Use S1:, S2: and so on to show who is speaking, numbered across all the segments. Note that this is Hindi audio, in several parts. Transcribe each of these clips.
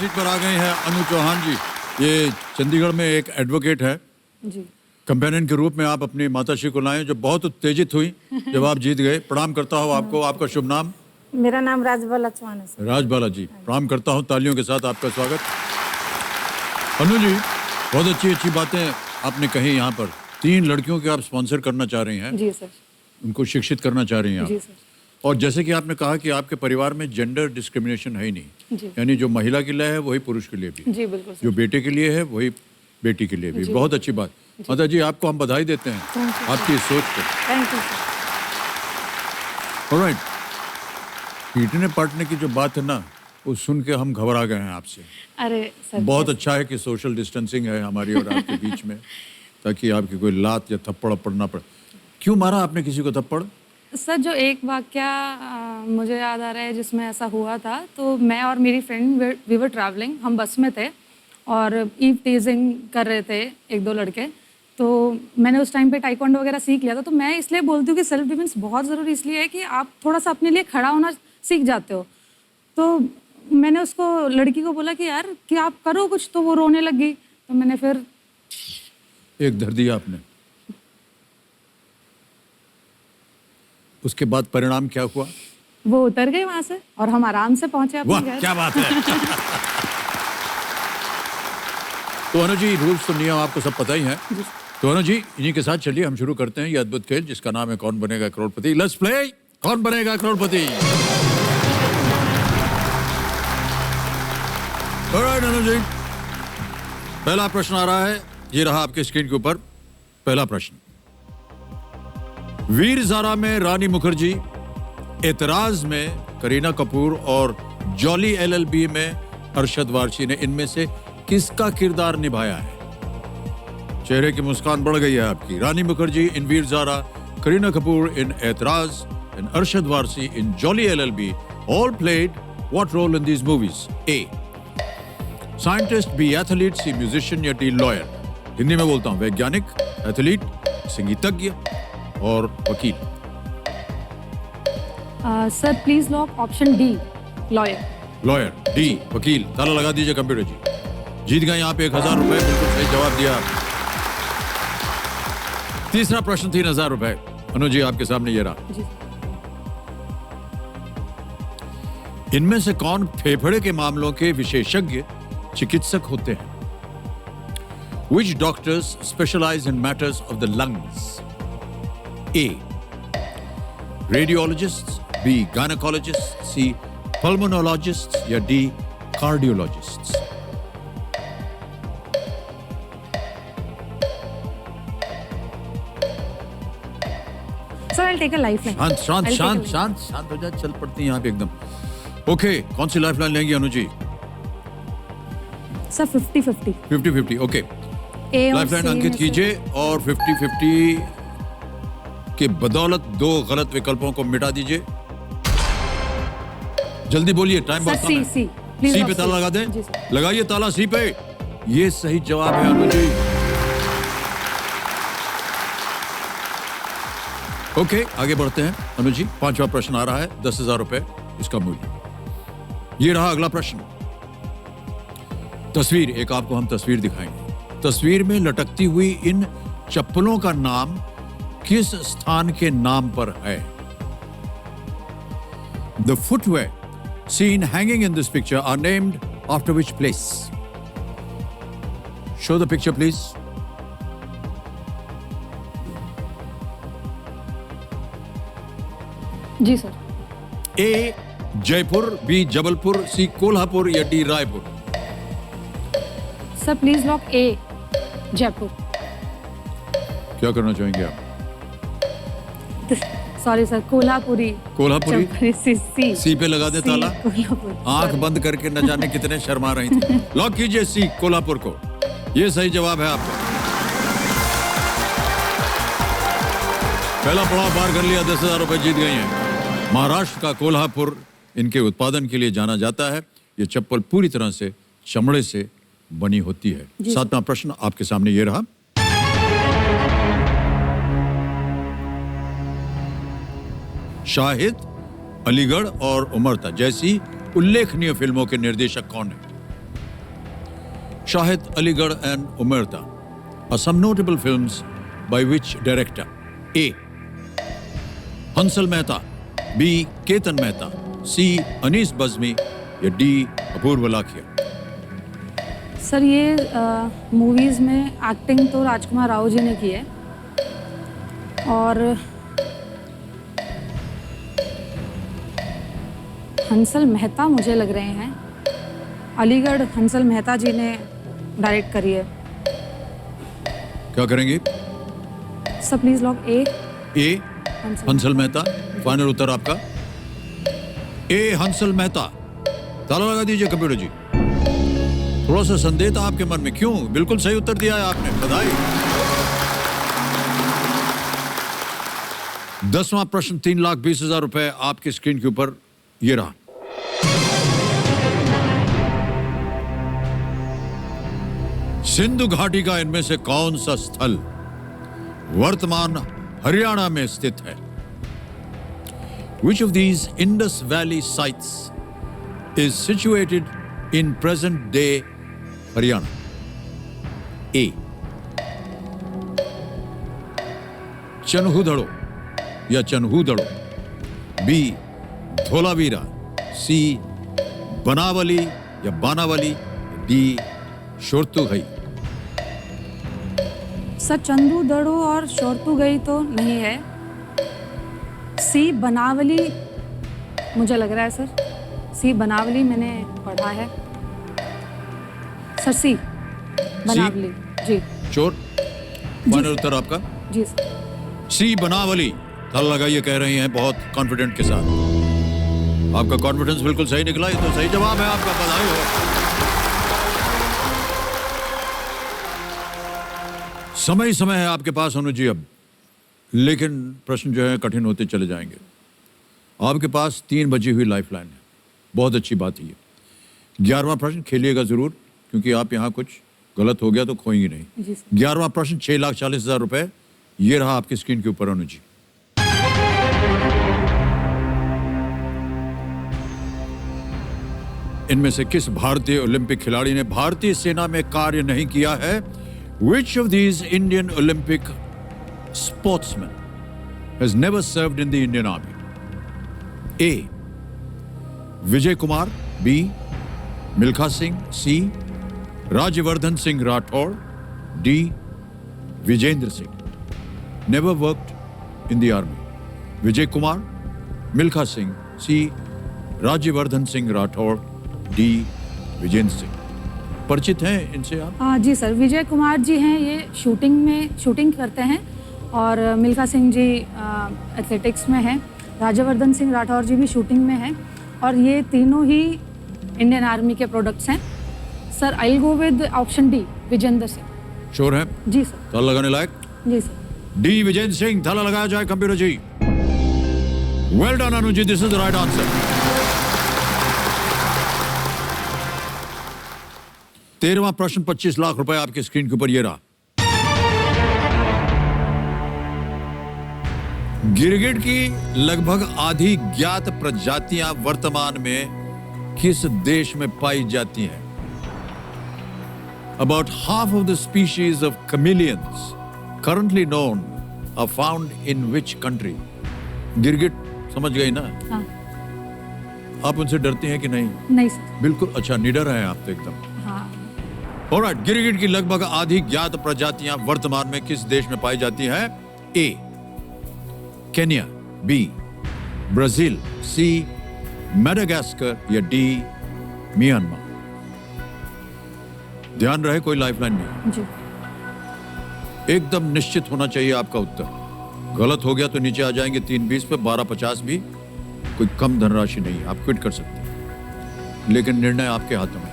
S1: सीट पर आ गई हैं अनु चौहान जी। ये चंडीगढ़ में एक एडवोकेट है
S2: जी।
S1: कंपेनियन के रूप में आप अपनी माताश्री को लाएं जो बहुत उत्तेजित हुई जब आप जीत गए। प्रणाम करता हूँ आपको। आपका शुभ नाम?
S2: मेरा नाम राजबाला चौहान है सर।
S1: राजबाला जी, प्रणाम करता हूँ। तालियों के साथ आपका स्वागत। अनु जी, बहुत अच्छी अच्छी बातें आपने कही। यहाँ पर 3 लड़कियों के आप स्पॉन्सर करना चाह रही हैं।
S2: जी सर।
S1: उनको शिक्षित करना चाह रही हैं
S2: जी
S1: आप।
S2: सर।
S1: और जैसे कि आपने कहा कि आपके परिवार में जेंडर डिस्क्रिमिनेशन है ही नहीं,
S2: जी।
S1: यानी जो महिला के लिए है वही पुरुष के लिए भी,
S2: जी बिल्कुल सर।
S1: जो बेटे के लिए है वही बेटी के लिए भी। बहुत अच्छी बात। माता जी, आपको हम बधाई देते हैं आपकी इस सोच को।
S2: Thank you sir.
S1: ऑलराइट, पीटने पाटने की जो बात है ना, वो सुन के हम घबरा गए हैं आपसे।
S2: अरे सर,
S1: बहुत अच्छा है कि सोशल डिस्टेंसिंग है हमारी और आपके बीच में, ताकि आपकी कोई लात या थप्पड़ पड़ना पड़े। क्यों मारा आपने किसी को थप्पड़?
S2: सर जो एक वाक्या मुझे याद आ रहा है जिसमें ऐसा हुआ था, तो मैं और मेरी फ्रेंड वी वर ट्रैवलिंग, हम बस में थे और ईव टीजिंग कर रहे थे 1-2 लड़के। तो मैंने उस टाइम पे टाइकोंडो वगैरह सीख लिया था। तो मैं इसलिए बोलती हूँ कि सेल्फ डिफेंस बहुत ज़रूरी इसलिए है कि आप थोड़ा सा अपने लिए खड़ा होना सीख जाते हो। तो मैंने उसको लड़की को बोला कि यार कि आप करो कुछ, तो वो रोने लगी। तो मैंने फिर
S1: एक धर दिया आपने। उसके बाद परिणाम क्या हुआ?
S2: वो उतर गए वहां से और हम आराम से पहुंचे अपने
S1: वाह,
S2: घर।
S1: क्या बात है। तो अनु जी, रूल्स तो नियम आपको सब पता ही है। तो अनु जी, इन्हीं के साथ चलिए हम शुरू करते हैं ये अद्भुत खेल जिसका नाम है कौन बनेगा करोड़पति। लेट्स प्ले कौन बनेगा करोड़पति। ऑलराइट अनु जी, पहला प्रश्न आ रहा है, ये रहा आपके स्क्रीन के ऊपर। पहला प्रश्न, वीर ज़ारा में रानी मुखर्जी, एतराज में करीना कपूर और जॉली एलएलबी में अरशद वारसी ने इनमें से किसका किरदार निभाया है? चेहरे की मुस्कान बढ़ गई है आपकी। रानी मुखर्जी इन Veer Zaara, Kareena Kapoor in Aitraaz and Arshad Warsi in Jolly LLB all played what role in these movies? A scientist, B athlete, C musician या डी लॉयर? हिंदी में बोलता हूं, वैज्ञानिक, एथलीट, संगीतज्ञ और वकील।
S2: Sir please lock option D, lawyer.
S1: Lawyer, D, वकील। ताला लगा दीजिए कंप्यूटर जी। जीत गए आप 1000 रुपए, बिल्कुल सही जवाब दिया। तीसरा प्रश्न 3000 रुपए। अनु जी, आपके सामने ये रहा।
S2: जी।
S1: इनमें से कौन फेफड़े के मामलों के विशेषज्ञ चिकित्सक होते हैं? Which doctors specialize in matters of the lungs? A. Radiologists, B. Gynecologists, C. Pulmonologists या D. Cardiologists?
S2: Sir I'll take a lifeline.
S1: शांत शांत
S2: I'll take a
S1: शांत
S2: lifeline.
S1: शांत शांत हो जाए, चल पड़ती हैं यहाँ पे एकदम। ओके, कौन सी लाइफलाइन लेंगी अनु जी?
S2: सर 50-50।
S1: 50-50, ओके।
S2: ए और
S1: लाइफलाइन
S2: सी
S1: अंकित
S2: में से-
S1: कीजिए और 50-50 के बदौलत 2 गलत विकल्पों को मिटा दीजिए। जल्दी बोलिए, टाइम
S2: सर
S1: बहुत कम
S2: सी
S1: है।
S2: सी प्लीज
S1: सी
S2: लॉक
S1: पे ताला लगा
S2: जी
S1: दें।
S2: सर।
S1: लगाइए ताला सी पे। ये सही जवाब है अनु जी। ओके, आगे बढ़ते हैं अनु जी। 5वां प्रश्न आ रहा है, 10,000 रुपए इसका मूल्य। ये रहा अगला प्रश्न। तस्वीर, एक आपको हम तस्वीर दिखाएंगे। तस्वीर में लटकती हुई इन चप्पलों का नाम किस स्थान के नाम पर है? The footwear seen hanging in this picture are named after which place? Show the picture, please.
S2: जी sir.
S1: A. Jaipur, B. Jabalpur, C. Kolhapur या D. Raipur?
S2: Sir please lock A, Jaipur.
S1: क्या करना चाहेंगे आप?
S2: Sorry sir, Kolhapuri.
S1: Kolhapuri?
S2: C
S1: C पे लगा दे
S2: सी,
S1: ताला।
S2: कोल्हापुर।
S1: आंख बंद करके न जाने कितने शर्मा रही थी। लॉक कीजिए सी, कोल्हापुर को। ये सही जवाब है आपका। पहला पड़ाव पार कर लिया, 10,000 रुपए जीत गई हैं। महाराष्ट्र का कोल्हापुर इनके उत्पादन के लिए जाना जाता है। ये चप्पल पूरी तरह से चमड़े से बनी होती है। 7वां प्रश्न आपके सामने ये रहा। शाहिद, अलीगढ़ और उमरता जैसी उल्लेखनीय फिल्मों के निर्देशक कौन है? Shahid Aligarh and Umarta are some notable films by which director? A. Hansal Mehta, B. Ketan Mehta, C. Anis Bazmi या D. अपूर्व लाखिया?
S2: सर ये मूवीज़ में एक्टिंग तो राजकुमार राव जी ने की है और हंसल मेहता मुझे लग रहे हैं, अलीगढ़ हंसल मेहता जी ने डायरेक्ट करी है।
S1: क्या करेंगे?
S2: Sir please lock A.
S1: A. Hansal Mehta, final उत्तर आपका? ए. हंसल मेहता। ताला लगा दीजिए कंप्यूटर जी। थोड़ा सा संदेह था आपके मन में, क्यों? बिल्कुल सही उत्तर दिया है आपने, बधाई। 10वां प्रश्न 3,20,000 रुपए आपकी स्क्रीन के ऊपर ये रहा। सिंधु घाटी का इनमें से कौन सा स्थल वर्तमान हरियाणा में स्थित है? Which of these Indus Valley sites is situated in present day Haryana? A. Chanhudaro या चन्हूदड़ो, B. धोलावीरा, C. बनावली या बानावली, D. शोरतुगई?
S2: सर चंदू दड़ो और शोरतू गई तो नहीं है, सी बनावली मुझे लग रहा है सर, सी बनावली मैंने पढ़ा है सर, सी बनावली जी।
S1: चोर फाइनल उत्तर आपका?
S2: जी सर।
S1: सी बनावली। ताला लगाइए, कह रही हैं बहुत कॉन्फिडेंट के साथ। आपका कॉन्फिडेंस बिल्कुल सही निकला, ये तो सही जवाब है आपका, बधाई हो। समय ही समय है आपके पास अनुज जी अब, लेकिन प्रश्न जो है कठिन होते चले जाएंगे। आपके पास 3 बची हुई लाइफलाइन है, बहुत अच्छी बात है। 11वां प्रश्न खेलिएगा जरूर, क्योंकि आप यहाँ कुछ गलत हो गया तो खोएंगे नहीं। 11वां प्रश्न 6,40,000 रुपए, ये रहा आपकी स्क्रीन के ऊपर अनुज जी। इनमें से किस भारतीय ओलंपिक खिलाड़ी ने भारतीय सेना में कार्य नहीं किया है? Which of these Indian Olympic sportsmen has never served in the Indian Army? A. Vijay Kumar, B. Milkha Singh, C. Rajyavardhan Singh Rathore, D. Vijendra Singh. Never worked in the army. Vijay Kumar, Milkha Singh, C. Rajyavardhan Singh Rathore, D. Vijendra Singh. परिचित हैं इनसे आप?
S2: जी सर, विजय कुमार जी हैं, ये शूटिंग करते हैं, और मिल्खा सिंह जी एथलेटिक्स में हैं, राजवर्धन सिंह राठौर जी भी शूटिंग में हैं, और ये तीनों ही इंडियन आर्मी के प्रोडक्ट्स हैं। Sir I will go with option D, Vijender Singh.
S1: Sure है?
S2: जी सर।
S1: ताला लगाने लायक?
S2: जी सर।
S1: डी विजेंद्र सिंह। ताला लगाया जाए computer ji. Well done Anuj ji, this is the right answer. 13वां प्रश्न 25 लाख रुपए आपकी स्क्रीन के ऊपर ये रहा। गिरगिट की लगभग आधी ज्ञात प्रजातियां वर्तमान में किस देश में पाई जाती हैं? About half of the species of chameleons currently known are found in which country? गिरगिट समझ गई ना?
S2: हाँ।
S1: आप उनसे डरती हैं कि नहीं?
S2: नहीं सर।
S1: बिल्कुल, अच्छा निडर हैं आप तो एकदम।
S2: हाँ।
S1: ऑलराइट, गिरगिट की लगभग आधी ज्ञात प्रजातियां वर्तमान में किस देश में पाई जाती हैं? A. Kenya, B. Brazil, C. Madagascar या डी. म्यांमार? ध्यान रहे कोई लाइफलाइन नहीं,
S2: जी।
S1: एकदम निश्चित होना चाहिए आपका उत्तर। गलत हो गया तो नीचे आ जाएंगे 320 पे, 1250 भी कोई कम धनराशि नहीं है, आप क्विट कर सकते हैं, लेकिन निर्णय आपके हाथों में।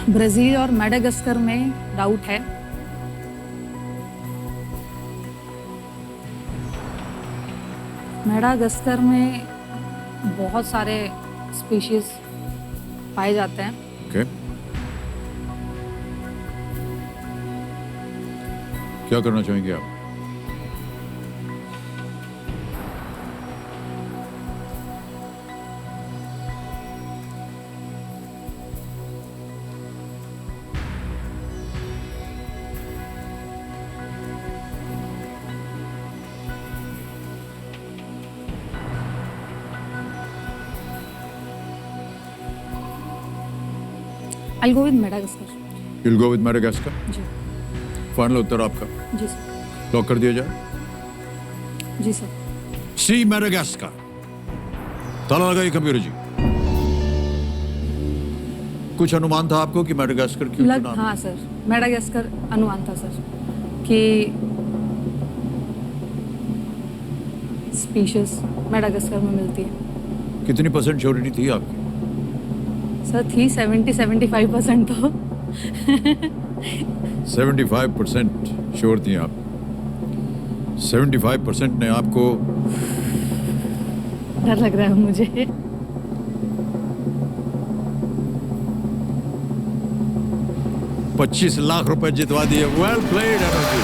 S2: ब्राजील और मेडागास्कर में डाउट है। मेडागास्कर में बहुत सारे स्पीशीज पाए जाते हैं।
S1: Okay. क्या करना चाहेंगे आप?
S2: I'll go with Madagascar.
S1: You'll go with Madagascar?
S2: जी
S1: फाइनल उत्तर आपका
S2: जी सर।
S1: लॉक कर दिया जाए।
S2: जी सर।
S1: C Madagascar. ताला लगाइए कंप्यूटर जी। कुछ अनुमान था आपको कि मैडागास्कर क्यों चुना?
S2: हाँ सर, मेडागास्कर अनुमान था सर कि स्पीशीज मेडागास्कर में मिलती है।
S1: कितनी परसेंट श्योरिटी थी आपकी?
S2: सर थी 70-75% तो
S1: 75% श्योर थी आप। 75% ने आपको
S2: डर लग रहा है मुझे।
S1: 25 लाख रुपए जितवा दिए। वेल प्लेड अनुज जी।